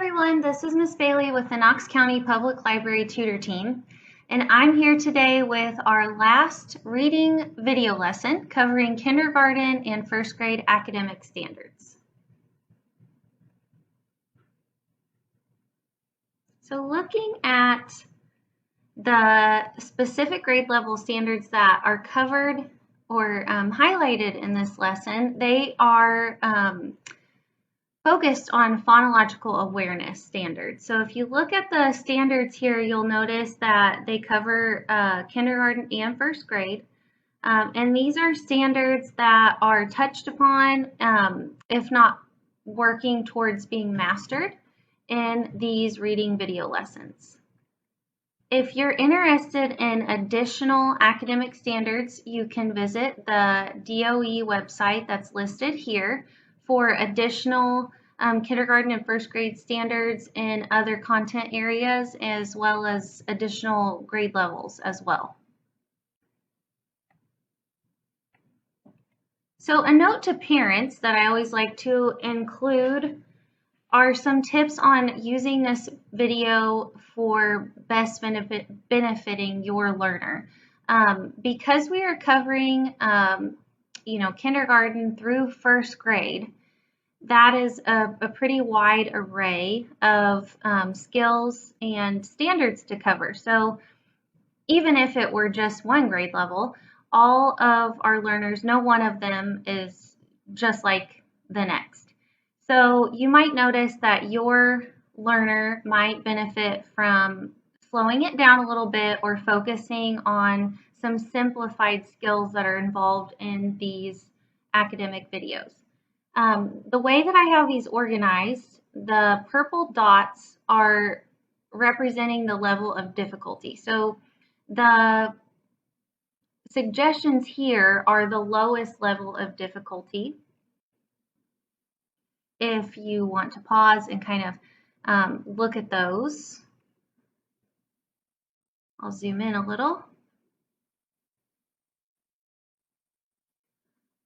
everyone, this is Miss Bailey with the Knox County Public Library Tutor Team, and I'm here today with our last reading video lesson covering kindergarten and first grade academic standards. So looking at the specific grade level standards that are covered or highlighted in this lesson, they are focused on phonological awareness standards. So if you look at the standards here, you'll notice that they cover kindergarten and first grade. And these are standards that are touched upon, if not working towards being mastered in these reading video lessons. If you're interested in additional academic standards, you can visit the DOE website that's listed here for additional kindergarten and first grade standards in other content areas, as well as additional grade levels as well. So a note to parents that I always like to include are some tips on using this video for best benefiting your learner. Because we are covering kindergarten through first grade, that is a pretty wide array of skills and standards to cover. So even if it were just one grade level, all of our learners, no one of them is just like the next. So you might notice that your learner might benefit from slowing it down a little bit or focusing on some simplified skills that are involved in these academic videos. The way that I have these organized, the purple dots are representing the level of difficulty. So the suggestions here are the lowest level of difficulty. If you want to pause and kind of look at those, I'll zoom in a little.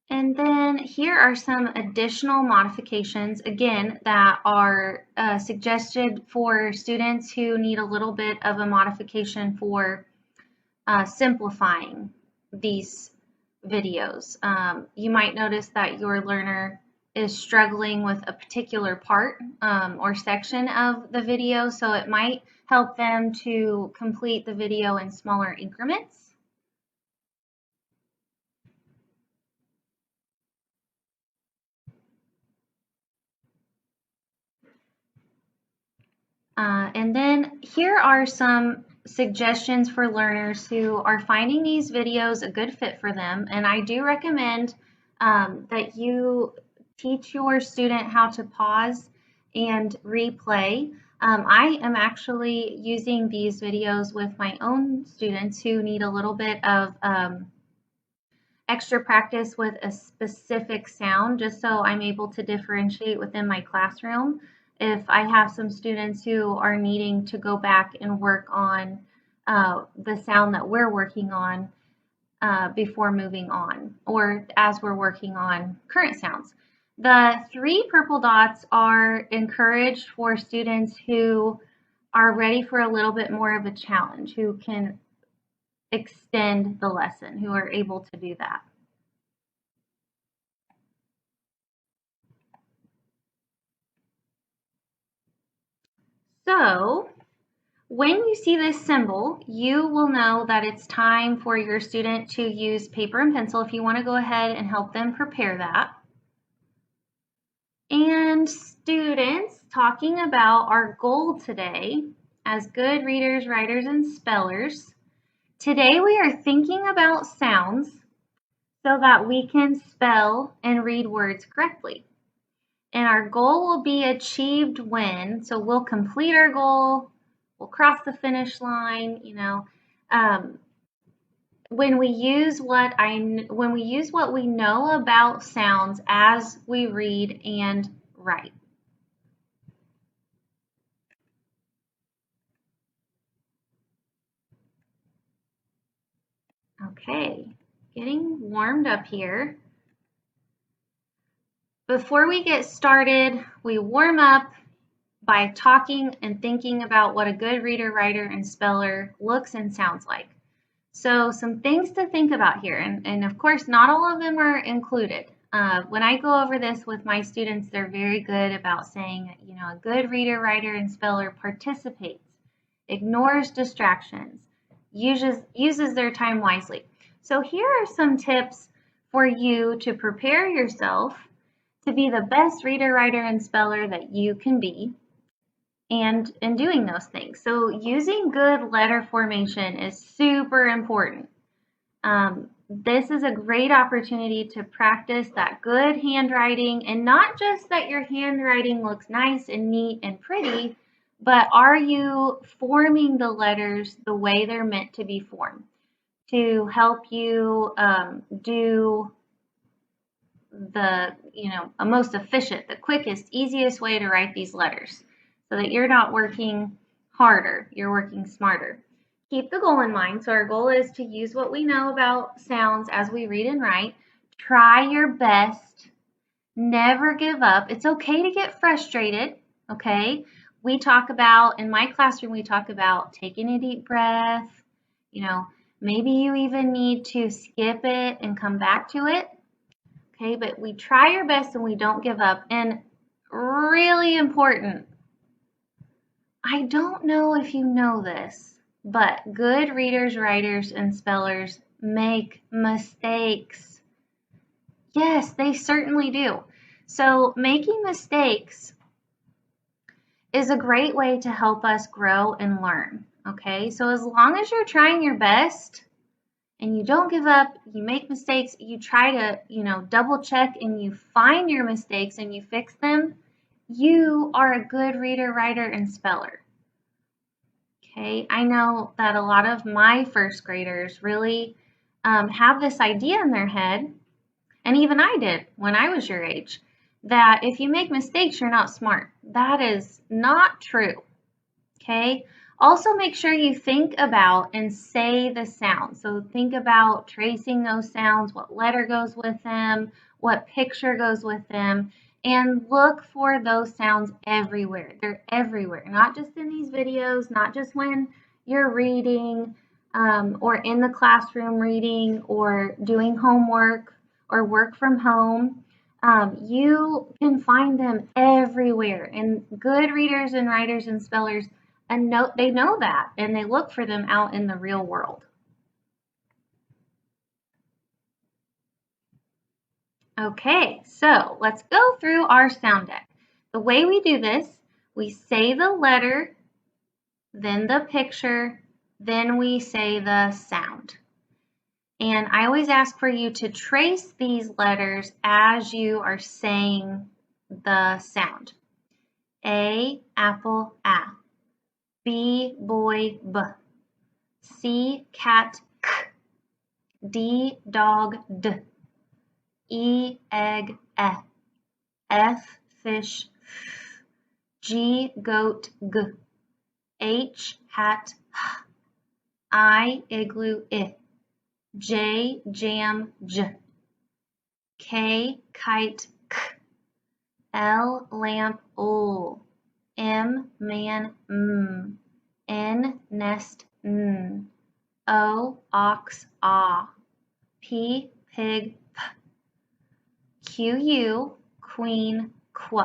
And then here are some additional modifications, again, that are suggested for students who need a little bit of a modification for simplifying these videos. You might notice that your learner is struggling with a particular part or section of the video, so it might help them to complete the video in smaller increments. And then here are some suggestions for learners who are finding these videos a good fit for them. And I do recommend that you teach your student how to pause and replay. I am actually using these videos with my own students who need a little bit of extra practice with a specific sound, just so I'm able to differentiate within my classroom if I have some students who are needing to go back and work on the sound that we're working on before moving on, or as we're working on current sounds. The 3 purple dots are encouraged for students who are ready for a little bit more of a challenge, who can extend the lesson, who are able to do that. So when you see this symbol, you will know that it's time for your student to use paper and pencil if you want to go ahead and help them prepare that. And students, talking about our goal today as good readers, writers, and spellers, today we are thinking about sounds so that we can spell and read words correctly. And our goal will be achieved when, so we'll complete our goal, we'll cross the finish line, when we use what we know about sounds as we read and write. Okay, getting warmed up here. Before we get started, we warm up by talking and thinking about what a good reader, writer, and speller looks and sounds like. So some things to think about here, and of course not all of them are included. When I go over this with my students, they're very good about saying, you know, a good reader, writer, and speller participates, ignores distractions, uses their time wisely. So here are some tips for you to prepare yourself to be the best reader, writer, and speller that you can be, and in doing those things. So using good letter formation is super important. This is a great opportunity to practice that good handwriting, and not just that your handwriting looks nice and neat and pretty, but are you forming the letters the way they're meant to be formed to help you do the, a most efficient, the quickest, easiest way to write these letters so that you're not working harder, you're working smarter. Keep the goal in mind. So our goal is to use what we know about sounds as we read and write. Try your best. Never give up. It's okay to get frustrated, okay? We talk about, in my classroom, we talk about taking a deep breath. Maybe you even need to skip it and come back to it. Okay, but we try our best and we don't give up. And really important, I don't know if you know this, but good readers, writers, and spellers make mistakes. Yes, they certainly do. So making mistakes is a great way to help us grow and learn. Okay, so as long as you're trying your best and you don't give up, you make mistakes, you try to, double check and you find your mistakes and you fix them, you are a good reader, writer, and speller. Okay, I know that a lot of my first graders really have this idea in their head, and even I did when I was your age, that if you make mistakes, you're not smart. That is not true. Okay, also make sure you think about and say the sounds. So think about tracing those sounds, what letter goes with them, what picture goes with them, and look for those sounds everywhere. They're everywhere, not just in these videos, not just when you're reading or in the classroom reading or doing homework or work from home. You can find them everywhere, and good readers and writers and spellers, and they know that, and they look for them out in the real world. Okay, so let's go through our sound deck. The way we do this, we say the letter, then the picture, then we say the sound. And I always ask for you to trace these letters as you are saying the sound. A, apple, A. B, boy, B. C, cat, K. D, dog, D. E, egg, E. F, fish, F. G, goat, G. H, hat, H. I, igloo, I. J, jam, J. K, kite, K. L, lamp, L. M, man, M. N, nest, N. O, ox, Ah. P, pig, P. Q, queen, Qu.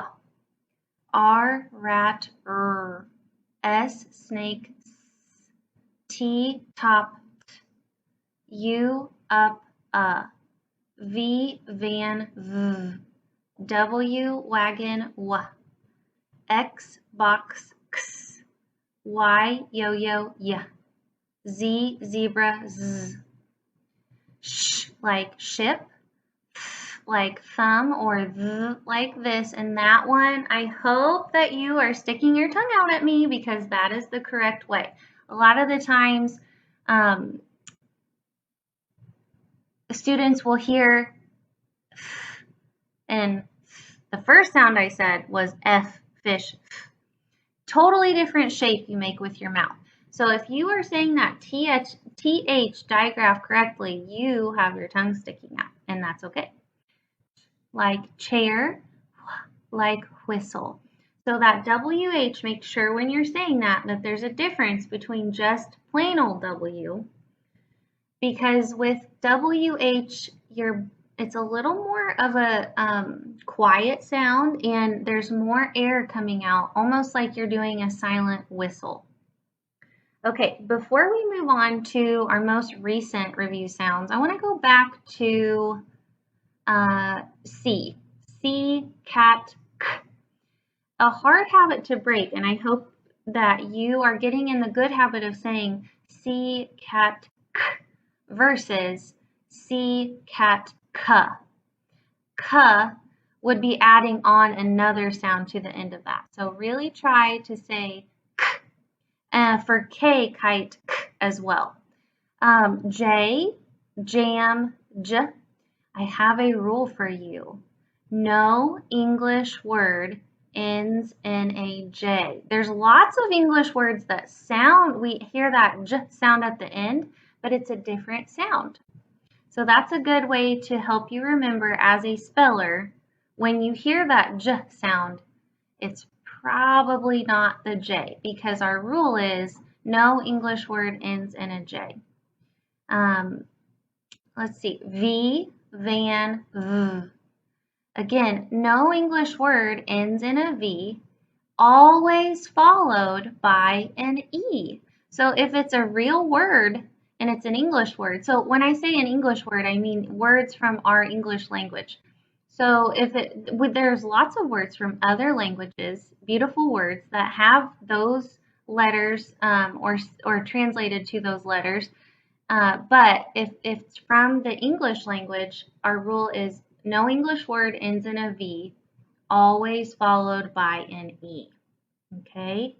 R, rat, R. S, snake, S. T, top, T. U, up, V, van, V. W, wagon, W. X, box, X. Y, yo-yo, Y. Z, zebra, Z. Sh, like ship. Th, like thumb, or th, like this. And that one, I hope that you are sticking your tongue out at me, because that is the correct way. A lot of the times, students will hear F, and the first sound I said was F, fish. F. Totally different shape you make with your mouth. So if you are saying that TH digraph correctly, you have your tongue sticking out, and that's okay. Like chair, like whistle. So that WH, make sure when you're saying that there's a difference between just plain old W, because with WH, it's a little more of a quiet sound and there's more air coming out, almost like you're doing a silent whistle. Okay, before we move on to our most recent review sounds, I want to go back to C. C, cat, k. A hard habit to break, and I hope that you are getting in the good habit of saying C, cat, k versus C, cat, k. K would be adding on another sound to the end of that. So really try to say k. For K, kite, k as well. J, jam, j. I have a rule for you. No English word ends in a J. There's lots of English words that sound, we hear that j sound at the end, but it's a different sound. So that's a good way to help you remember as a speller, when you hear that j sound, it's probably not the J, because our rule is no English word ends in a J. Let's see, V, van, v. Again, no English word ends in a V, always followed by an E. So if it's a real word and it's an English word, so when I say an English word, I mean words from our English language. So there's lots of words from other languages, beautiful words that have those letters or translated to those letters. But if it's from the English language, our rule is no English word ends in a V, always followed by an E. Okay?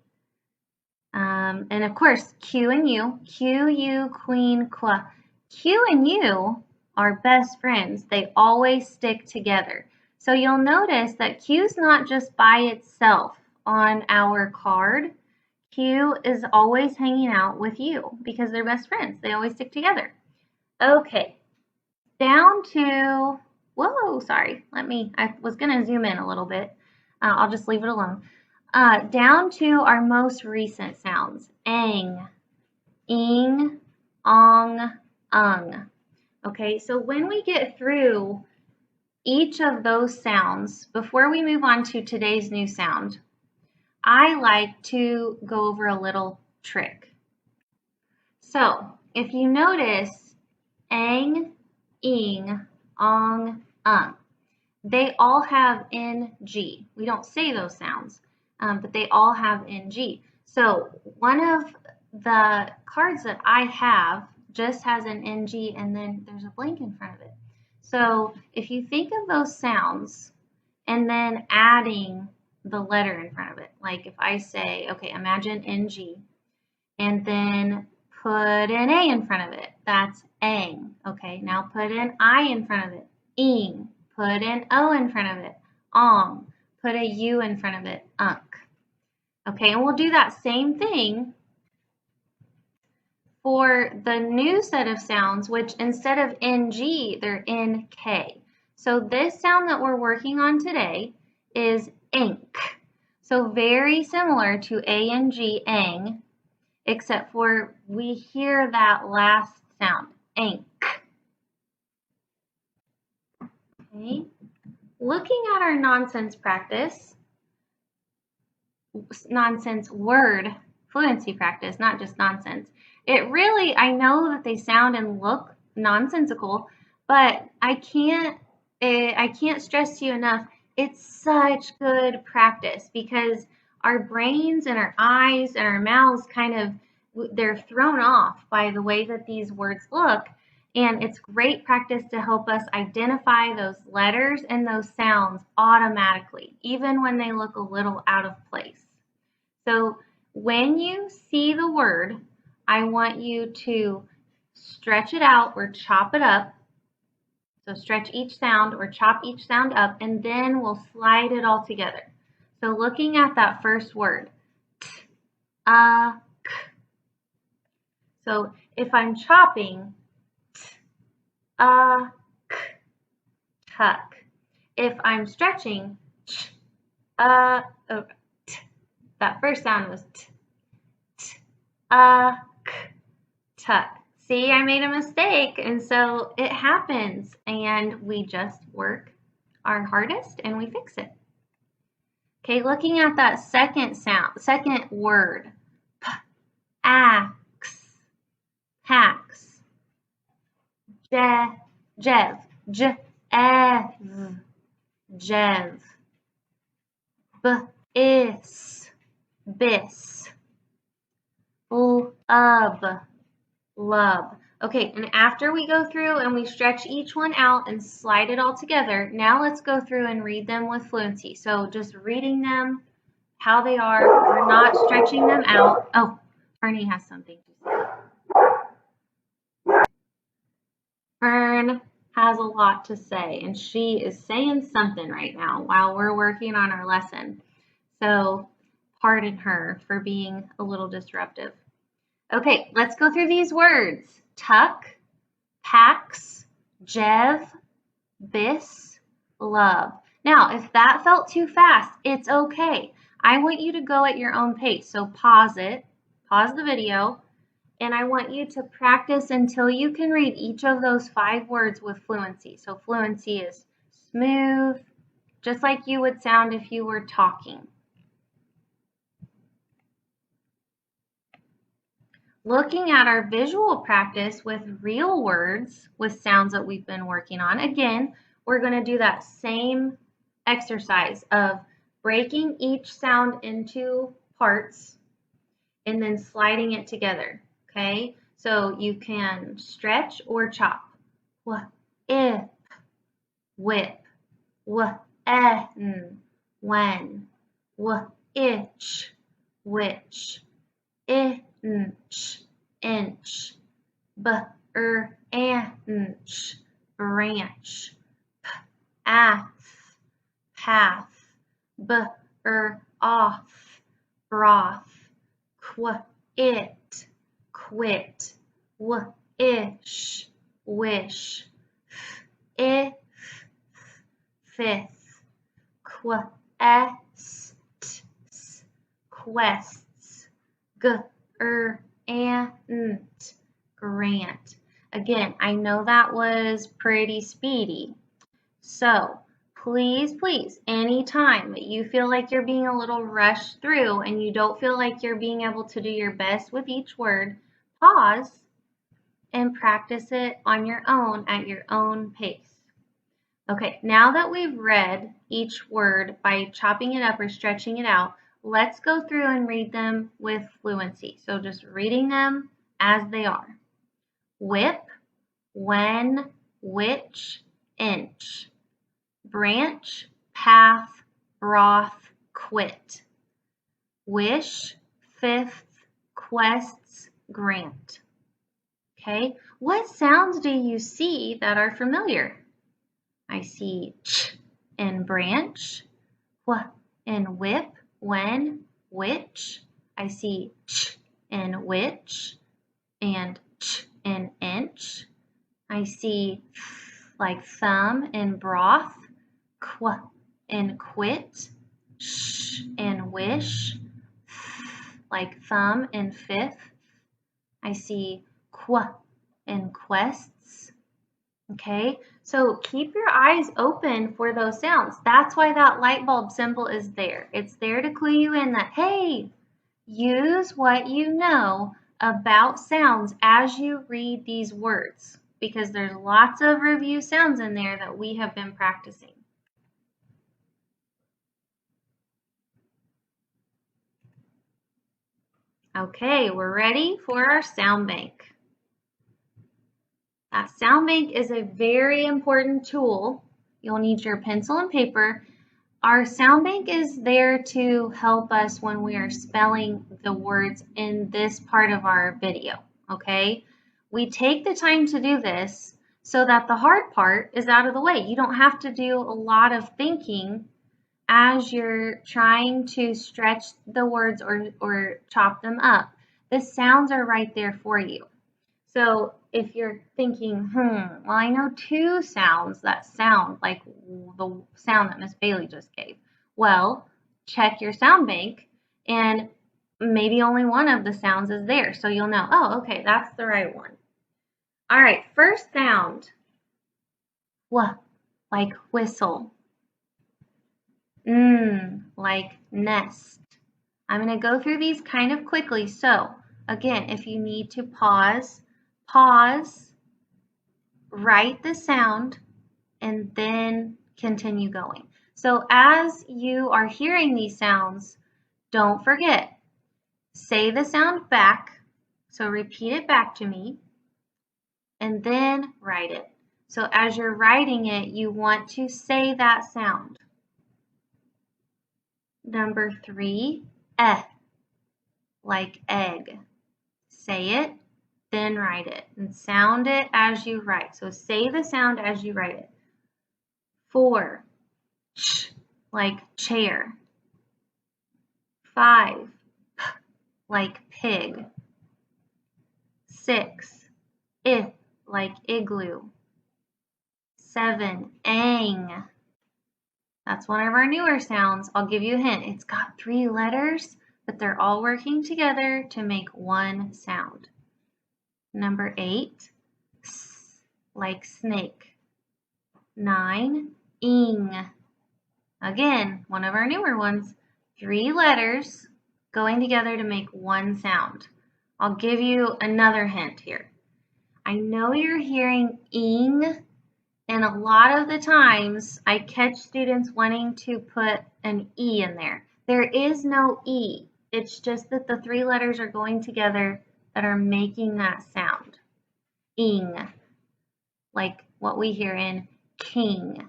And of course, Q and U. Q, U, queen, qua. Q and U are best friends. They always stick together. So you'll notice that Q is not just by itself on our card. Q is always hanging out with you because they're best friends. They always stick together. Okay, down to, whoa, sorry. I was going to zoom in a little bit. I'll just leave it alone. Down to our most recent sounds. Ang, ing, ong, ung. Okay, so when we get through each of those sounds, before we move on to today's new sound, I like to go over a little trick. So if you notice, ang, ing, ong, ung, they all have ng. We don't say those sounds, but they all have ng. So one of the cards that I have just has an ng and then there's a blank in front of it. So if you think of those sounds and then adding the letter in front of it, like if I say, okay, imagine ng and then put an A in front of it, that's ang. Okay, now put an I in front of it, ing. Put an O in front of it, ong. Put a U in front of it, unk. Okay, and we'll do that same thing for the new set of sounds, which instead of ng, they're nk. So this sound that we're working on today is ink. So very similar to ang, ang, except for we hear that last sound, ink. Okay. Looking at our nonsense practice, nonsense word fluency practice, not just nonsense. It really, I know that they sound and look nonsensical, but I can't stress to you enough, it's such good practice because our brains and our eyes and our mouths they're thrown off by the way that these words look. And it's great practice to help us identify those letters and those sounds automatically, even when they look a little out of place. So when you see the word, I want you to stretch it out or chop it up. So stretch each sound or chop each sound up, and then we'll slide it all together. So looking at that first word, t, k. So if I'm chopping, t, k, tuck. If I'm stretching, ch, That first sound was t, t, k, tuck. See, I made a mistake, and so it happens, and we just work our hardest and we fix it. Okay, looking at that second sound, second word, p, axe, pax, jev, j, ev, jev, is, bis, lub. Okay, and after we go through and we stretch each one out and slide it all together, now let's go through and read them with fluency. So just reading them how they are. We're not stretching them out. Oh, Fernie has something to say. Fern has a lot to say, and she is saying something right now while we're working on our lesson. So pardon her for being a little disruptive. Okay, let's go through these words. Tuck, pax, jev, bis, lub. Now, if that felt too fast, it's okay. I want you to go at your own pace. So pause it, pause the video, and I want you to practice until you can read each of those 5 words with fluency. So fluency is smooth, just like you would sound if you were talking. Looking at our visual practice with real words, with sounds that we've been working on, again, we're going to do that same exercise of breaking each sound into parts and then sliding it together, okay? So you can stretch or chop. If, whip, when, itch, which, inch, inch, branch, path, off, broth, quit, ish, wish, if, fifth, quests, grant. Again, I know that was pretty speedy. So please, anytime that you feel like you're being a little rushed through and you don't feel like you're being able to do your best with each word, pause and practice it on your own at your own pace. Okay, now that we've read each word by chopping it up or stretching it out, let's go through and read them with fluency. So just reading them as they are. Whip, when, which, inch. Branch, path, broth, quit. Wish, fifth, quests, grant. Okay, what sounds do you see that are familiar? I see ch in branch, wh in whip, when, which. I see ch in which and ch in inch. I see like thumb in broth, qu in quit, sh in wish, like thumb in fifth. I see qu in quests. Okay, so keep your eyes open for those sounds. That's why that light bulb symbol is there. It's there to clue you in that, hey, use what you know about sounds as you read these words, because there's lots of review sounds in there that we have been practicing. Okay, we're ready for our sound bank. That sound bank is a very important tool. You'll need your pencil and paper. Our sound bank is there to help us when we are spelling the words in this part of our video, okay? We take the time to do this so that the hard part is out of the way. You don't have to do a lot of thinking as you're trying to stretch the words or chop them up. The sounds are right there for you. So if you're thinking, well, I know 2 sounds that sound like the sound that Miss Bailey just gave. Well, check your sound bank and maybe only one of the sounds is there, so you'll know, oh, okay, that's the right one. All right, first sound. W, like whistle. Like nest. I'm going to go through these kind of quickly. So, again, if you need to pause, write the sound, and then continue going. So as you are hearing these sounds, don't forget, say the sound back. So repeat it back to me, and then write it. So as you're writing it, you want to say that sound. Number 3, like egg. Say it, then write it, and sound it as you write. So say the sound as you write it. 4, like chair. 5, like pig. 6, like igloo. 7, ang. That's one of our newer sounds. I'll give you a hint. It's got 3 letters, but they're all working together to make one sound. Number 8, like snake. 9, ing. Again, one of our newer ones. 3 letters going together to make one sound. I'll give you another hint here. I know you're hearing ing, and a lot of the times I catch students wanting to put an E in there. There is no E. It's just that the 3 letters are going together that are making that sound. Ing, like what we hear in king.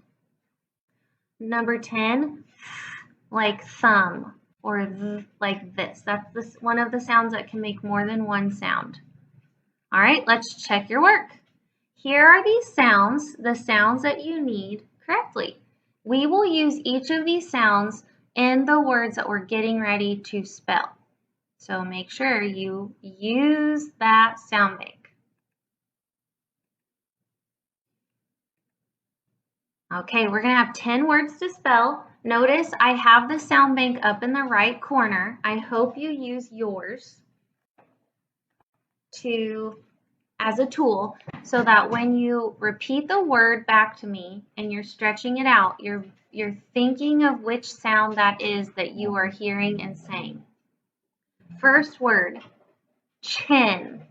Number 10, like thumb, or like this. That's one of the sounds that can make more than one sound. All right, let's check your work. Here are these sounds, the sounds that you need correctly. We will use each of these sounds in the words that we're getting ready to spell. So make sure you use that sound bank. Okay, we're going to have 10 words to spell. Notice I have the sound bank up in the right corner. I hope you use yours as a tool so that when you repeat the word back to me and you're stretching it out, you're thinking of which sound that is that you are hearing and saying. First word, chin.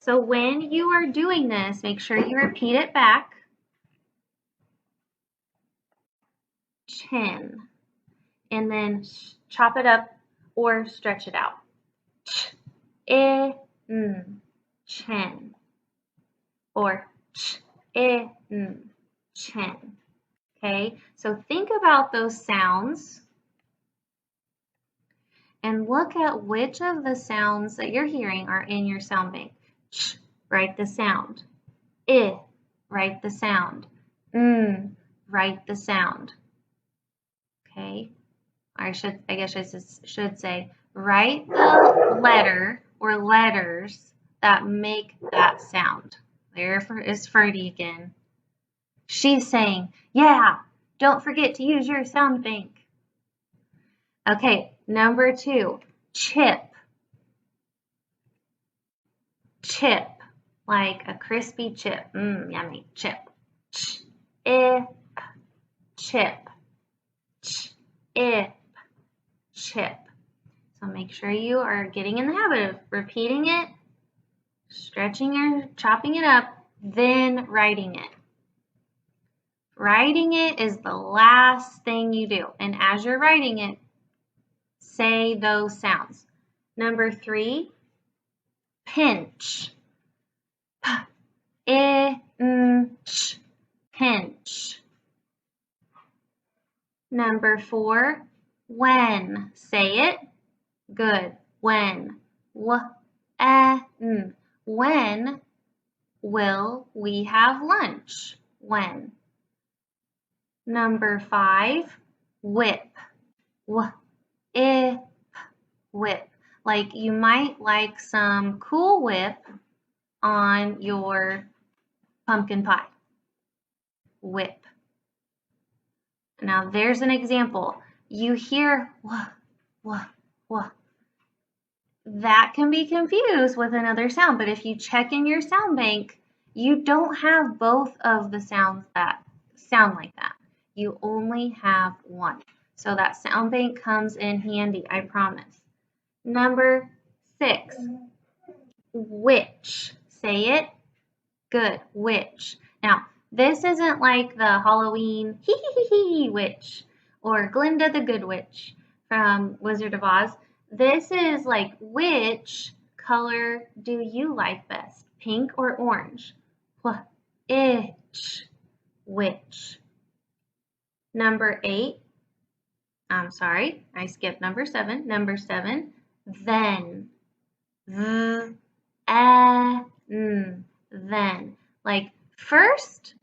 So when you are doing this, make sure you repeat it back. Chin. And then chop it up or stretch it out. Chin. Or chin. Okay, so think about those sounds and look at which of the sounds that you're hearing are in your sound bank. Ch, write the sound. I, write the sound. Write the sound. Okay, I guess I should say, write the letter or letters that make that sound. There is Ferdy again. She's saying, yeah, don't forget to use your sound bank. Okay, number 2, chip. Chip, like a crispy chip. Yummy, chip. Chip. Chip. So make sure you are getting in the habit of repeating it, stretching or chopping it up, then writing it. Writing it is the last thing you do. And as you're writing it, say those sounds. Number 3, pinch. P-I-N-C-H. Pinch. Number 4, when. Say it. Good. When. W-E-N. When will we have lunch? When. Number 5, whip. W-I-P. Whip. Like you might like some Cool Whip on your pumpkin pie. Whip. Now there's an example. You hear Well, that can be confused with another sound, but if you check in your sound bank, you don't have both of the sounds that sound like that. You only have one. So that sound bank comes in handy, I promise. Number 6, witch. Say it. Good, witch. Now, this isn't like the Halloween hee hee hee hee witch or Glinda the Good Witch from Wizard of Oz. This is like, which color do you like best, pink or orange? Itch, witch. Number 8, I'm sorry, I skipped number 7. Number 7, then. Then. Like, first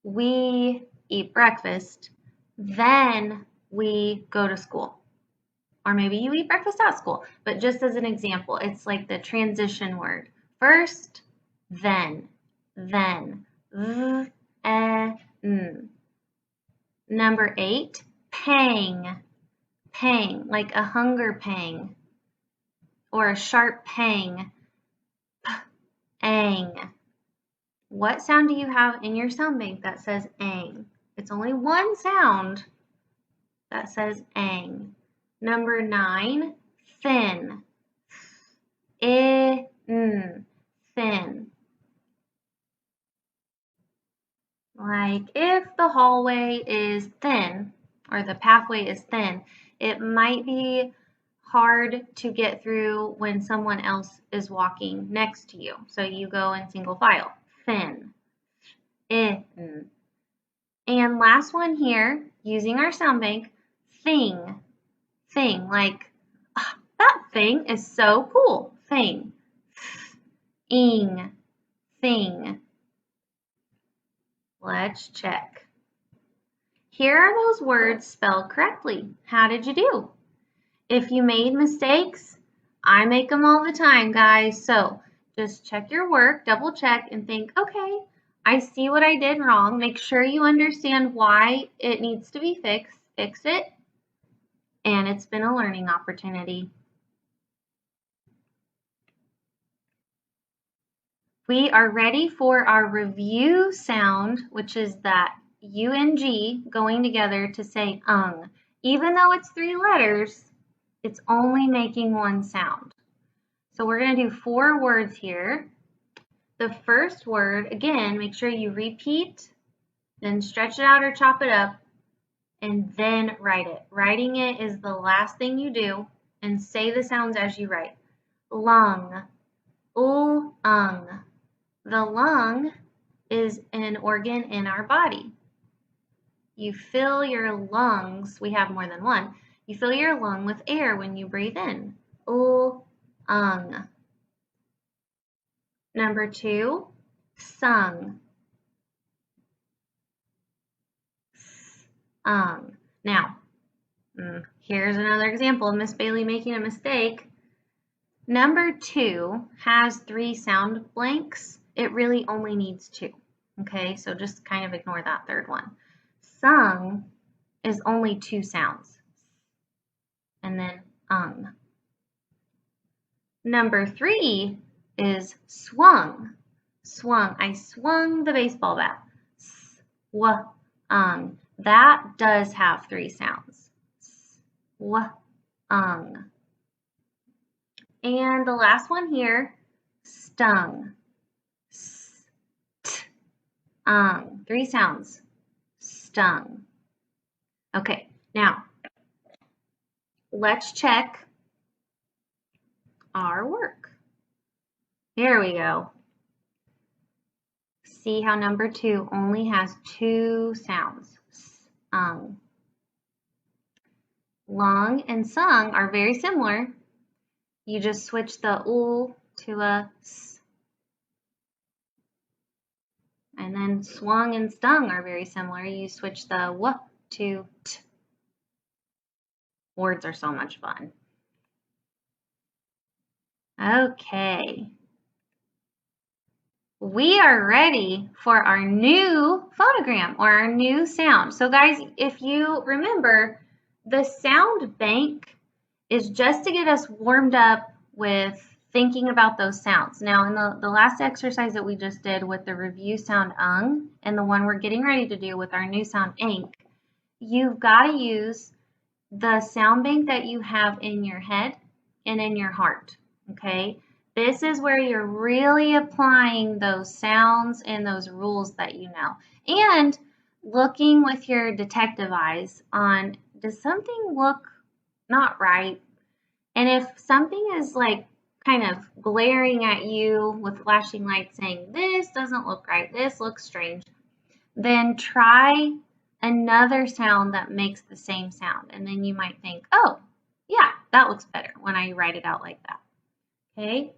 we eat breakfast, then we go to school. Or maybe you eat breakfast at school, but just as an example, it's like the transition word. First, then. Number 8, pang. Pang, like a hunger pang or a sharp pang. Ang. What sound do you have in your sound bank that says ang? It's only one sound that says ang. Number 9, thin. Thin. Like if the hallway is thin or the pathway is thin, it might be hard to get through when someone else is walking next to you. So you go in single file. Thin. And last one here, using our sound bank, thing. Thing, like, oh, that thing is so cool. Thing. Ing. Thing. Let's check. Here are those words spelled correctly. How did you do? If you made mistakes, I make them all the time, guys. So just check your work, double check, and think, okay, I see what I did wrong. Make sure you understand why it needs to be fixed. Fix it. And it's been a learning opportunity. We are ready for our review sound, which is that UNG going together to say ung. Even though it's 3 letters, it's only making one sound. So we're going to do 4 words here. The first word, again, make sure you repeat, then stretch it out or chop it up, and then write it. Writing it is the last thing you do, and say the sounds as you write. Lung, ung. The lung is an organ in our body. You fill your lungs, we have more than one, you fill your lung with air when you breathe in. Ung. Number 2, sung. Now, here's another example of Miss Bailey making a mistake. Number 2 has 3 sound blanks. It really only needs 2. Okay, so just kind of ignore that third one. Sung is only 2 sounds. And then ung. Number 3 is swung. Swung. I swung the baseball bat. Swung. That does have 3 sounds. Swung. And the last one here, stung. St-ung. 3 sounds. Stung. Okay, now let's check our work. Here we go. See how number 2 only has 2 sounds. Sung. Lung and sung are very similar. You just switch the to a s. And then swung and stung are very similar. You switch the w to t. Words are so much fun. Okay. We are ready for our new phonogram or our new sound. So guys, if you remember, the sound bank is just to get us warmed up with thinking about those sounds. Now, in the last exercise that we just did with the review sound ung and the one we're getting ready to do with our new sound ink, you've got to use the sound bank that you have in your head and in your heart, okay? This is where you're really applying those sounds and those rules that you know. And looking with your detective eyes on, does something look not right? And if something is like kind of glaring at you with flashing lights saying, this doesn't look right, this looks strange, then try another sound that makes the same sound. And then you might think, oh, yeah, that looks better when I write it out like that. Okay?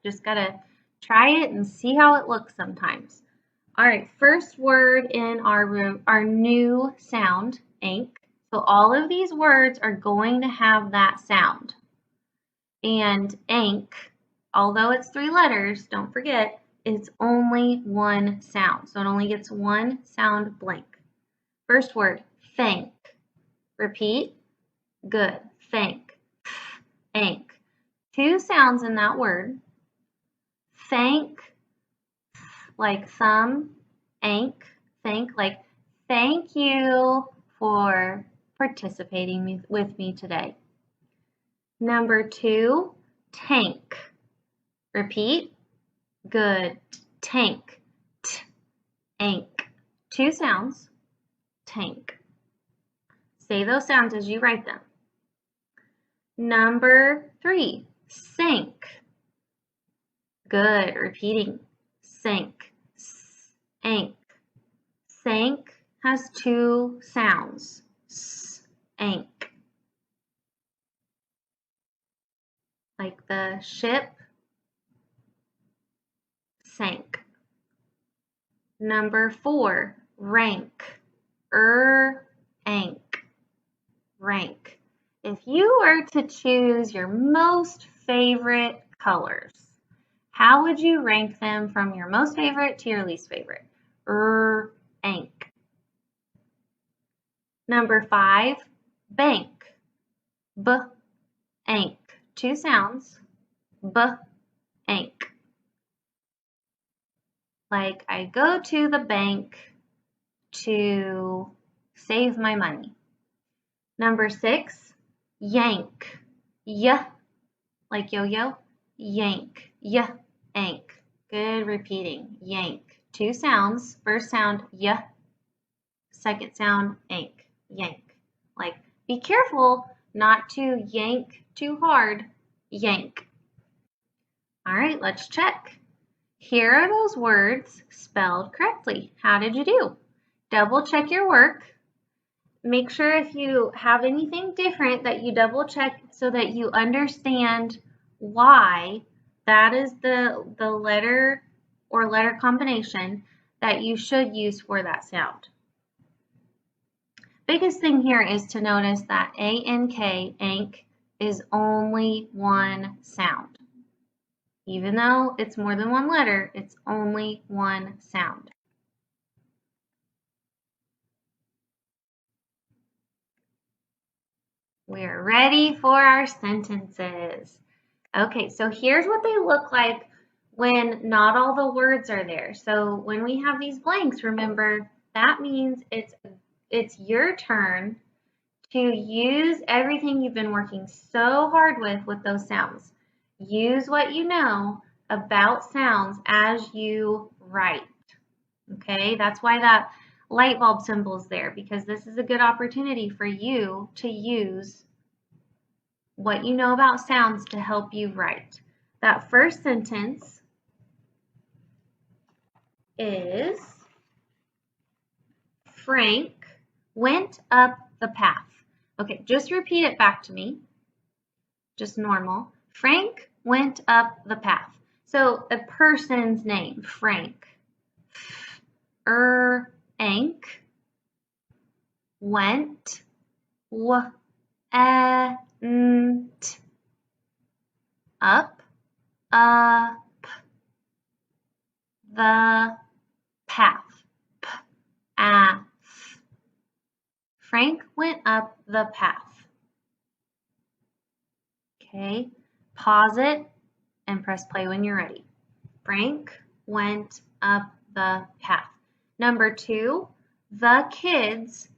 Just gotta try it and see how it looks sometimes. All right, first word in our new sound, ink. So all of these words are going to have that sound. And ink, although it's 3 letters, don't forget, it's only one sound. So it only gets one sound blank. First word, thank. Repeat. Good. Thank. Ink. 2 sounds in that word. Thank, like thumb. Ink. Thank, like thank you for participating with me today. Number 2, tank. Repeat. Good. Tank. T. Ink. 2 sounds. Tank. Say those sounds as you write them. Number 3, sink. Good. Repeating. Sink. Sank. Sank has 2 sounds. Sank. Like the ship sank. Number 4, rank. Ank. Rank. If you were to choose your most favorite colors, how would you rank them from your most favorite to your least favorite? Ank. Number 5, bank. Ank. 2 sounds. Ank. Like I go to the bank to save my money. Number 6, yank. Like yo-yo. Yank. Ank. Good repeating. Yank. 2 sounds. First sound, Second sound, ank. Yank. Like be careful not to yank too hard. Yank. All right, let's check. Here are those words spelled correctly. How did you do? Double check your work. Make sure if you have anything different that you double check so that you understand why that is the letter or letter combination that you should use for that sound. Biggest thing here is to notice that A-N-K, ank, is only one sound. Even though it's more than one letter, it's only one sound. We're ready for our sentences. Okay, so here's what they look like when not all the words are there. So when we have these blanks, remember, that means it's your turn to use everything you've been working so hard with those sounds. Use what you know about sounds as you write. Okay, that's why that light bulb symbol is there, because this is a good opportunity for you to use what you know about sounds to help you write. That first sentence is Frank went up the path. Okay, just repeat it back to me. Just normal. Frank went up the path. So a person's name, Frank. Ank. Went. Ent. Up. The path. Frank went up the path. Okay, pause it and press play when you're ready. Frank went up the path. Number 2, the kids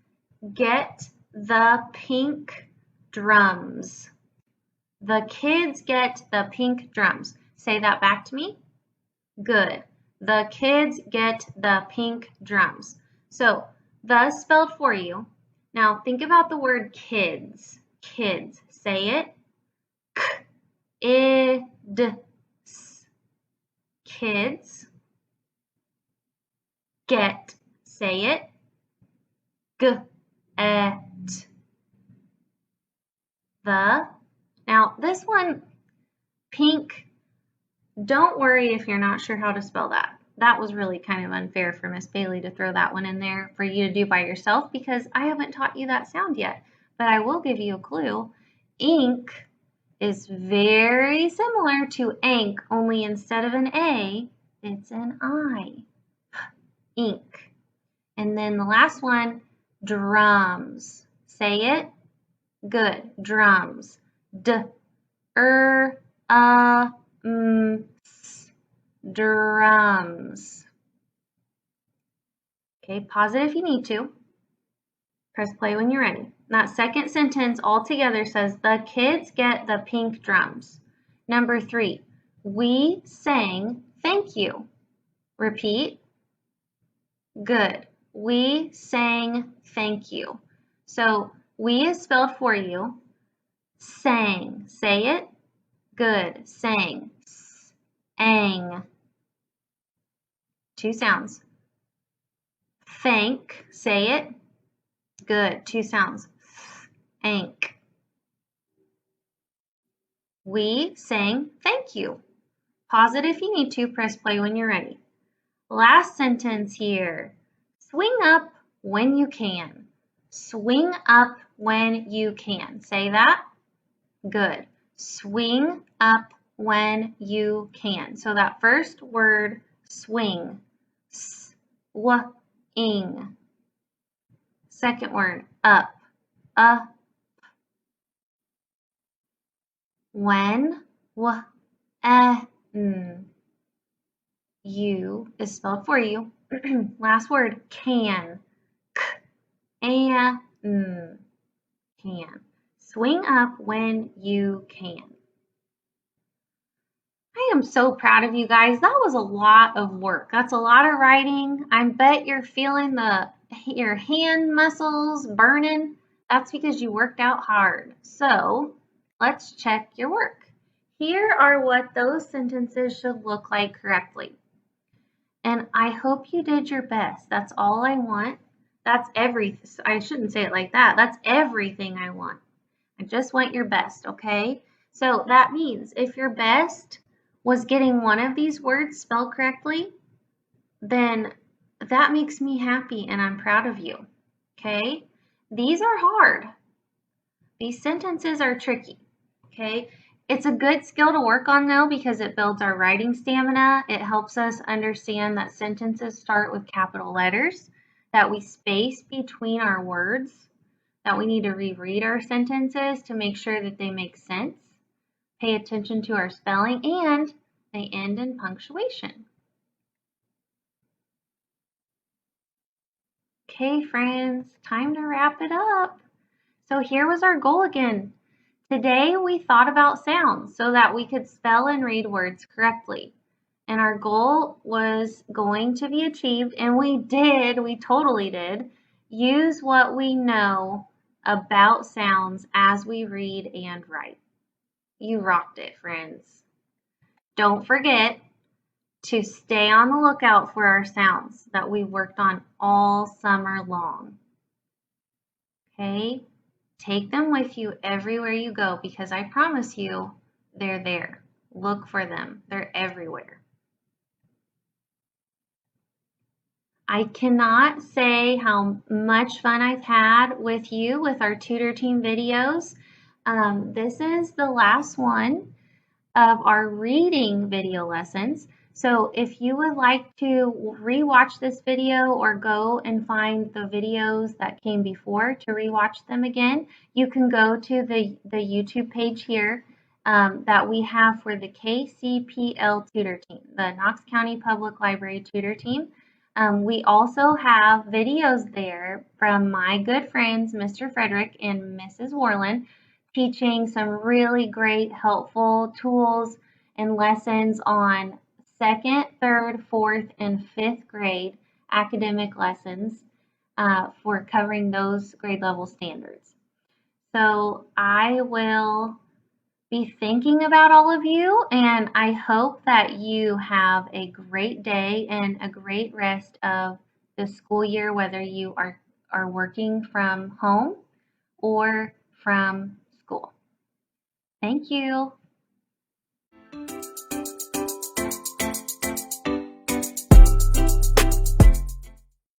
get the pink drums. The kids get the pink drums. Say that back to me. Good. The kids get the pink drums. So, the spelled for you. Now, think about the word kids. Kids. Say it. K-I-D-S. Kids get. Say it. G-Et. The. Now, this one, pink, don't worry if you're not sure how to spell that. That was really kind of unfair for Miss Bailey to throw that one in there for you to do by yourself because I haven't taught you that sound yet. But I will give you a clue. Ink is very similar to ink, only instead of an A, it's an I. Ink. And then the last one, drums. Say it. Good. Drums. D-R-U-M-S. Drums. Okay, pause it if you need to. Press play when you're ready. That second sentence altogether says, the kids get the pink drums. Number 3, we sang thank you. Repeat. Good. We sang thank you. So, we is spelled for you. Sang. Say it. Good. Sang. Ang. 2 sounds. Thank. Say it. Good. 2 sounds. Thank. We sang thank you. Pause it if you need to. Press play when you're ready. Last sentence here. Swing up when you can. Swing up when you can. Say that. Good. Swing up when you can. So that first word, swing. S-w-ing. Second word, up. When, w-e-n. You is spelled for you. Last word, can. K-a-n. Can. Swing up when you can. I am so proud of you guys. That was a lot of work. That's a lot of writing. I bet you're feeling your hand muscles burning. That's because you worked out hard. So let's check your work. Here are what those sentences should look like correctly. And I hope you did your best. That's all I want. That's everything. I shouldn't say it like that. That's everything I want. I just want your best, okay? So that means if your best was getting one of these words spelled correctly, then that makes me happy and I'm proud of you, okay? These are hard. These sentences are tricky, okay? It's a good skill to work on though because it builds our writing stamina. It helps us understand that sentences start with capital letters, that we space between our words, that we need to reread our sentences to make sure that they make sense, pay attention to our spelling, and they end in punctuation. Okay, friends, time to wrap it up. So here was our goal again. Today we thought about sounds so that we could spell and read words correctly. And our goal was going to be achieved, and we totally did, use what we know about sounds as we read and write. You rocked it, friends. Don't forget to stay on the lookout for our sounds that we worked on all summer long. Okay? Take them with you everywhere you go because I promise you they're there. Look for them. They're everywhere. I cannot say how much fun I've had with you with our Tutor Team videos. This is the last one of our reading video lessons. So if you would like to rewatch this video or go and find the videos that came before to rewatch them again, you can go to the YouTube page here that we have for the KCPL Tutor Team, the Knox County Public Library Tutor Team. We also have videos there from my good friends, Mr. Frederick and Mrs. Warland, teaching some really great, helpful tools and lessons on second, third, fourth, and fifth grade academic lessons for covering those grade level standards. So I will be thinking about all of you, and I hope that you have a great day and a great rest of the school year, whether you are working from home or from school. Thank you.